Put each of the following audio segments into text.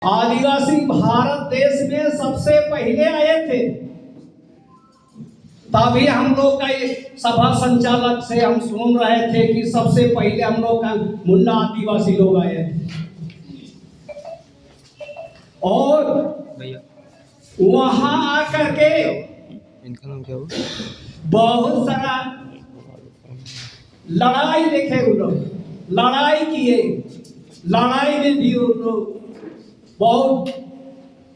आदिवासी भारत देश में सबसे पहले आए थे। तभी हम लोग का सभा संचालक से हम सुन रहे थे कि सबसे पहले हम लोग का मुंडा आदिवासी लोग आए थे और वहां आकर के इनका नाम क्या हुआ? बहुत सारा लड़ाई देखे उन लोग, लड़ाई किए, लड़ाई में भी उन लोग बहुत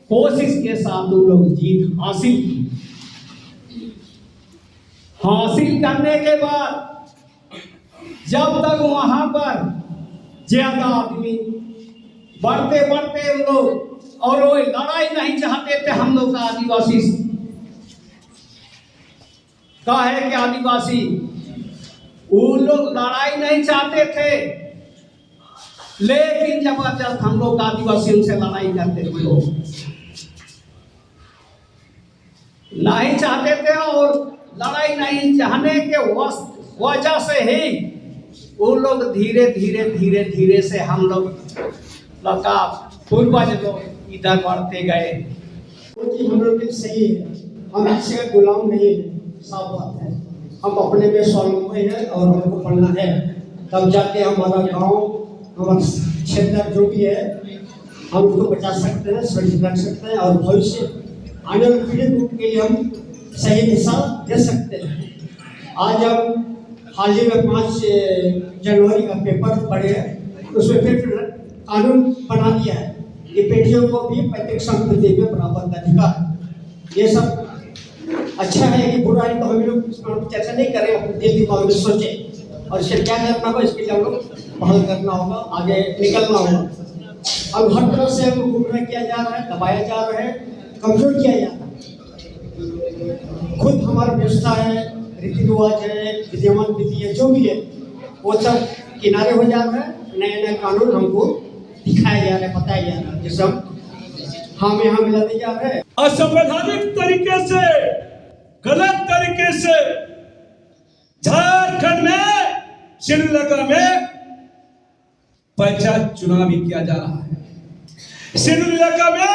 कोशिश के साथ उन लोग जीत हासिल की। हासिल करने के बाद जब तक वहां पर ज्यादा आदमी बढ़ते बढ़ते उन लोग और वो लड़ाई नहीं चाहते थे। हम लोग का आदिवासी का है कि आदिवासी उन लोग लड़ाई नहीं चाहते थे, लेकिन जबरदस्त हम लोग आदिवासी उनसे लड़ाई करते थे, लोग नहीं चाहते थे और लड़ाई नहीं चाहने के वजह से ही वो लोग धीरे धीरे धीरे धीरे से हम लोग लगा पूर्वज लोग इधर बढ़ते गए। वो चीज हम लोग के सही है, हम किसी का गुलाम नहीं है, साफ बात है। हम अपने में स्वावलंबी है और हमको पढ़ना है, तब जाके हमारा गांव हमारा क्षेत्र जो भी है हम उसको बचा सकते हैं, सुरक्षित रख सकते हैं और भविष्य आने वाली पीढ़ी के लिए हम सही दिशा दे सकते हैं। आज हम हाल ही में 5 जनवरी का पेपर पढ़े, उसमें फिर कानून बना दिया है कि बेटियों को भी पैतृक संपत्ति में बराबर का अधिकार। ये सब अच्छा है कि बुरा है, तो हम लोग चर्चा नहीं करें, अपने दिल दिमाग में सोचें और इससे क्या करना होगा, इसके लिए हम लोग पहल करना होगा, आगे निकलना होगा। अब हर तरह से हमको गुमराह किया जा रहा है, दबाया जा रहा है, कमजोर किया जा रहा है। खुद हमारा व्यवस्था है, रीति रिवाज है, विद्यमान विधि है, जो भी है वो सब किनारे हो जा रहा है। नए नए कानून हमको दिखाया जा रहा है, बताया जा रहा है, जिससे हम यहाँ मिलाते जा रहे हैं। असंवैधानिक तरीके से, गलत तरीके से झारखंड में श्रीलंका में पंचायत चुनाव भी किया जा रहा है। श्रीलंका में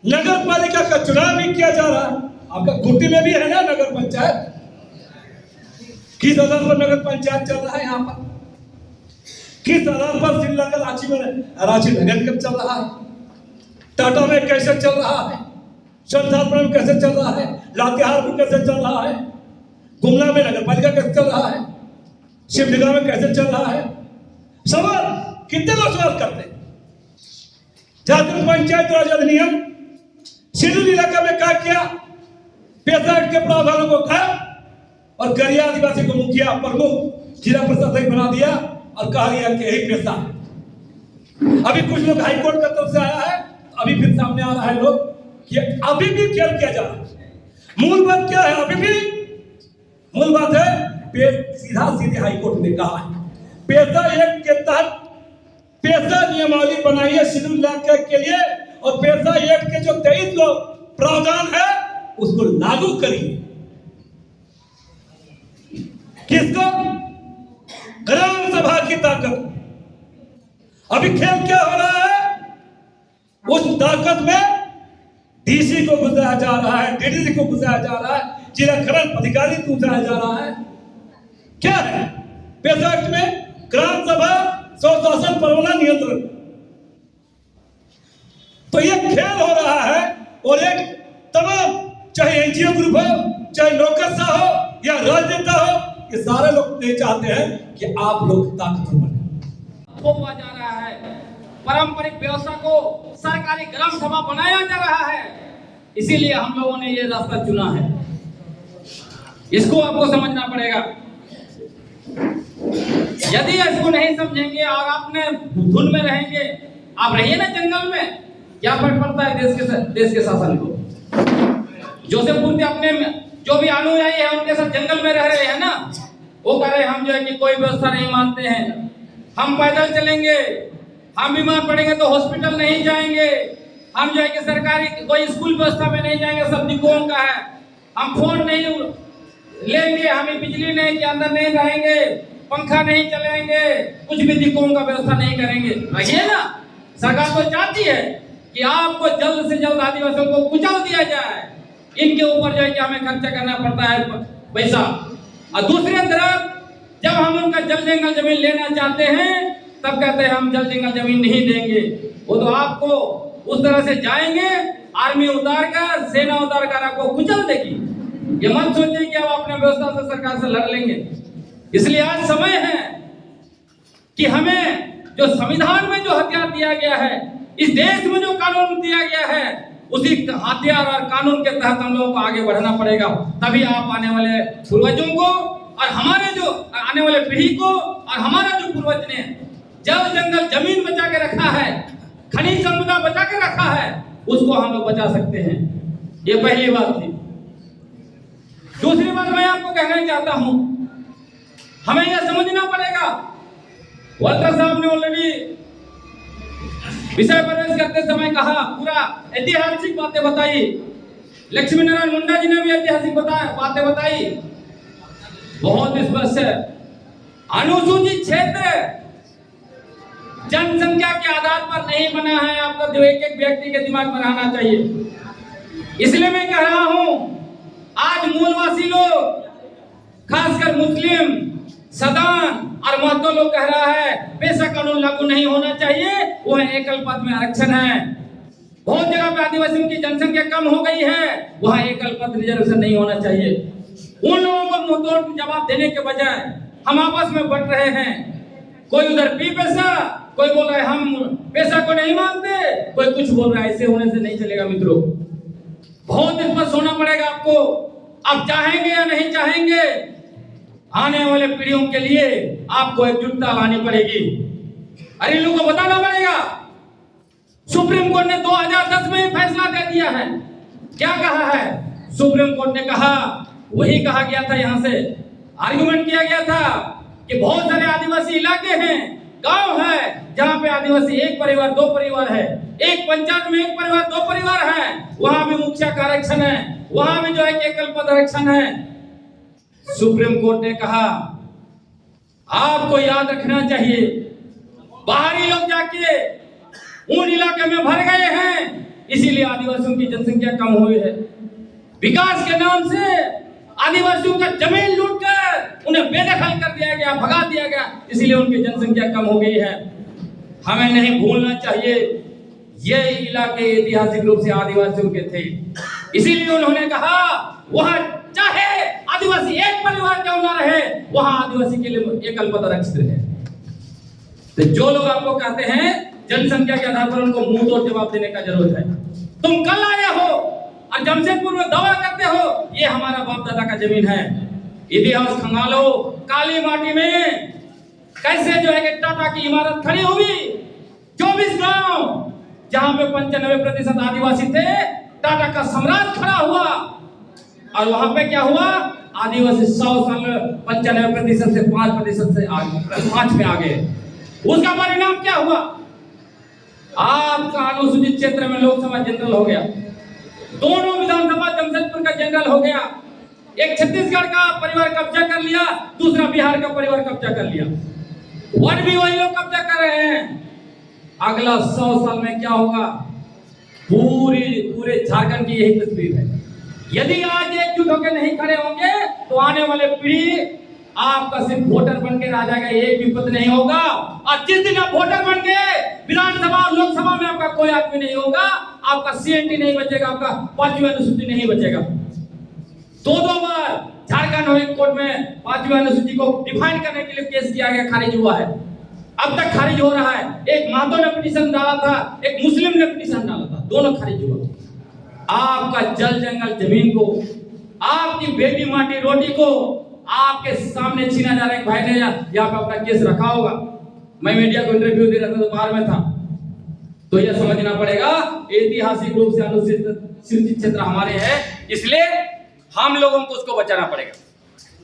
नगर पालिका का चुनाव भी किया जा रहा है। आपका कुर्ती में भी है ना नगर पंचायत, किस आधार पर नगर पंचायत चल रहा है यहाँ पर, किस आधार पर श्रीलंका रांची नगर निगम चल रहा है, टाटा में कैसे चल रहा है, संसारपुर में कैसे चल रहा है, लातेहार में कैसे चल रहा है, गुमला में नगर पालिका कैसे चल रहा है, शिवगंगा में कैसे चल रहा है। सवाल कितने लोग सवाल करते हैं। झारखंड पंचायत राज अधिनियम शिरूर इलाका में क्या किया, 65 के प्रावधानों को खाया और गरिया आदिवासी को मुखिया प्रमुख जिला प्रशासक बना दिया और कहा गया कि यही पेशा है। अभी कुछ लोग हाईकोर्ट की तरफ से आया है, अभी फिर सामने आ रहा है लोग कि अभी भी खेल किया जा रहा है। मूल बात क्या है, अभी भी मूल बात है सीधा सीधे हाईकोर्ट ने कहा है पेशा एक्ट के तहत पेशा नियमावली बनाई है शिरूर इलाके के लिए और पेशा एक्ट के जो 23 प्रावधान है उसको लागू करिए। किसको? ग्राम सभा की ताकत। अभी खेल क्या हो रहा है, उस ताकत में डीसी को घुसाया जा रहा है, डीडीसी को घुसाया जा रहा है, जिला खनन अधिकारी को घुसाया जा रहा है। क्या है पेशा एक्ट में? ग्राम सभा स्वशासन परवाना नियंत्रण। तो ये खेल हो रहा है और एक तमाम चाहे एनजीओ ग्रुप हो, चाहे नौकरशाह हो या राजनेता हो, ये सारे लोग नहीं चाहते हैं कि आप लोग ताकतवर बने। खोवा जा रहा है, पारंपरिक व्यवस्था को सरकारी ग्राम सभा बनाया जा रहा है। इसीलिए हम लोगों ने ये रास्ता चुना है, इसको आपको समझना पड़ेगा। यदि इसको नहीं समझेंगे और अपने धुन में रहेंगे, आप रहिए ना जंगल में, क्या फर्क पड़ता है देश के शासन को। जोसेफ पूर्ति अपने जो भी अनुयायी है उनके साथ जंगल में रह रहे हैं ना, वो कह रहे हम जो है कि कोई व्यवस्था नहीं मानते हैं, हम पैदल चलेंगे, हम बीमार पड़ेंगे तो हॉस्पिटल नहीं जाएंगे, हम जो है कि सरकारी कोई स्कूल व्यवस्था में नहीं जाएंगे, सब निकोम का है, हम फोन नहीं लेंगे, हमें बिजली नहीं के अंदर नहीं रहेंगे, पंखा नहीं चलाएंगे, कुछ भी निकोम का व्यवस्था नहीं करेंगे। रहिए ना, सरकार तो चाहती है कि आपको जल्द से जल्द आदिवासियों को कुचल दिया जाए, इनके ऊपर जो है कि हमें खर्चा करना पड़ता है पैसा। और दूसरी तरफ जब हम उनका जल जंगल जमीन लेना चाहते हैं तब कहते हैं हम जल जंगल जमीन नहीं देंगे। वो तो आपको उस तरह से जाएंगे, आर्मी उतार कर, सेना उतार कर आपको कुचल देगी। ये मत सोचिए कि आप अपने व्यवस्था से सरकार से लड़ लेंगे। इसलिए आज समय है कि हमें जो संविधान में जो हथियार दिया गया है, इस देश में जो कानून दिया गया है, उसी हथियार और कानून के तहत हम लोगों को आगे बढ़ना पड़ेगा। तभी आप आने वाले पूर्वजों को और हमारे जो आने वाले पीढ़ी को और हमारा जो पूर्वज ने जल जंगल जमीन बचा के रखा है, खनिज संपदा बचा के रखा है, उसको हम लोग बचा सकते हैं। ये पहली बात थी। दूसरी बात मैं आपको कहना चाहता हूं, हमें यह समझना पड़ेगा, वाल्टर साहब ने ऑलरेडी विषय प्रवेश करते समय कहा, पूरा ऐतिहासिक बातें बताई। लक्ष्मी नारायण मुंडा जी ने भी ऐतिहासिक बातें बताई। बहुत स्पष्ट है, अनुसूचित क्षेत्र जनसंख्या के आधार पर नहीं बना है। आपका जो एक एक व्यक्ति के दिमाग में रहना चाहिए। इसलिए मैं कह रहा हूं, आज मूलवासी लोग, खासकर मुस्लिम, सदान और महतो लोग कह रहा है पेशा कानून लागू नहीं होना चाहिए, वो एकल पद में आरक्षण है। बहुत जगह पे आदिवासियों की जनसंख्या कम हो गई है, वहां एकल पद रिजर्वेशन नहीं होना चाहिए। उन लोगों को मुंहतोड़ जवाब देने के बजाय हम आपस में बंट रहे हैं। कोई उधर पी पेशा, कोई बोल रहा है हम पेशा को नहीं मानते, कोई कुछ बोल रहा है। ऐसे होने से नहीं चलेगा मित्रों, बहुत स्पष्ट होना पड़ेगा आपको। आप चाहेंगे या नहीं चाहेंगे, आने वाले पीढ़ियों के लिए आपको एकजुटता लानी पड़ेगी। अरे लोगों को बताना पड़ेगा। सुप्रीम कोर्ट ने 2010 में फैसला दे दिया है। क्या कहा है सुप्रीम कोर्ट ने? कहा, वही कहा गया था, यहां से आर्गुमेंट किया गया था कि बहुत सारे आदिवासी इलाके हैं, गांव है, जहां पे आदिवासी एक परिवार दो परिवार है, एक पंचायत में एक परिवार दो परिवार है, वहां भी मुखिया का आरक्षण है, वहां भी जो है एकल पद आरक्षण है। सुप्रीम कोर्ट ने कहा आपको याद रखना चाहिए, बाहरी लोग जाके उन इलाके में भर गए हैं, इसीलिए आदिवासियों की जनसंख्या कम हुई है। विकास के नाम से आदिवासियों का जमीन लूटकर उन्हें बेदखल कर दिया गया, भगा दिया गया, इसीलिए उनकी जनसंख्या कम हो गई है। हमें नहीं भूलना चाहिए, ये इलाके ऐतिहासिक रूप से आदिवासियों के थे, इसीलिए उन्होंने कहा वहां चाहे आदिवासी एक परिवार क्यों ना रहे, वहां आदिवासी के लिए एकल पद आरक्षित है। तो जो लोग आपको कहते हैं जनसंख्या के आधार पर, उनको मुंह तोड़ जवाब देने का जरूरत है। तुम कल आए हो और जमशेदपुर में दावा करते हो ये हमारा बाप दादा का जमीन है। इतिहास खंगालो, काली माटी में कैसे जो है कि टाटा की इमारत खड़ी हुई, 24 गांव जहां पे 95% आदिवासी थे, टाटा का साम्राज्य खड़ा हुआ। और वहां पे क्या हुआ, आदिवासी 100 साल में 95% से 5% से 5 में आ गए। उसका परिणाम क्या हुआ, आपका अनुसूचित क्षेत्र में लोकसभा जनरल हो गया, दोनों विधानसभा जमशेदपुर का जनरल हो गया। एक छत्तीसगढ़ का परिवार कब्जा कर लिया, दूसरा बिहार का परिवार कब्जा कर लिया, वन भी वही लोग कब्जा कर रहे हैं। अगला 100 साल में क्या होगा, पूरे झारखंड की यही तस्वीर है। यदि आज एकजुट होकर नहीं खड़े होंगे तो आने वाले पीढ़ी आपका सिर्फ वोटर बन के रह जाएगा, एक भी पद नहीं होगा। और जिस दिन आप वोटर बन गए, विधानसभा और लोकसभा में आपका कोई आदमी नहीं होगा, आपका सीएनटी नहीं बचेगा, आपका 5वीं अनुसूची नहीं बचेगा। 2 बार झारखंड हाई कोर्ट में 5वीं अनुसूची को डिफाइन करने के लिए केस किया गया, खारिज हुआ है, अब तक खारिज हो रहा है। एक महतो ने पिटीशन डाला था, एक मुस्लिम ने पिटीशन डाला था, दोनों खारिज हुआ। आपका जल जंगल जमीन को, आपकी बेटी माटी रोटी को आपके सामने छीना जा रहा है। भाई ने यहाँ पे अपना केस रखा होगा, मैं मीडिया को इंटरव्यू दे रहा था तो बाहर में था। तो यह समझना पड़ेगा ऐतिहासिक रूप से अनुसूचित क्षेत्र हमारे हैं, इसलिए हम लोगों को उसको बचाना पड़ेगा।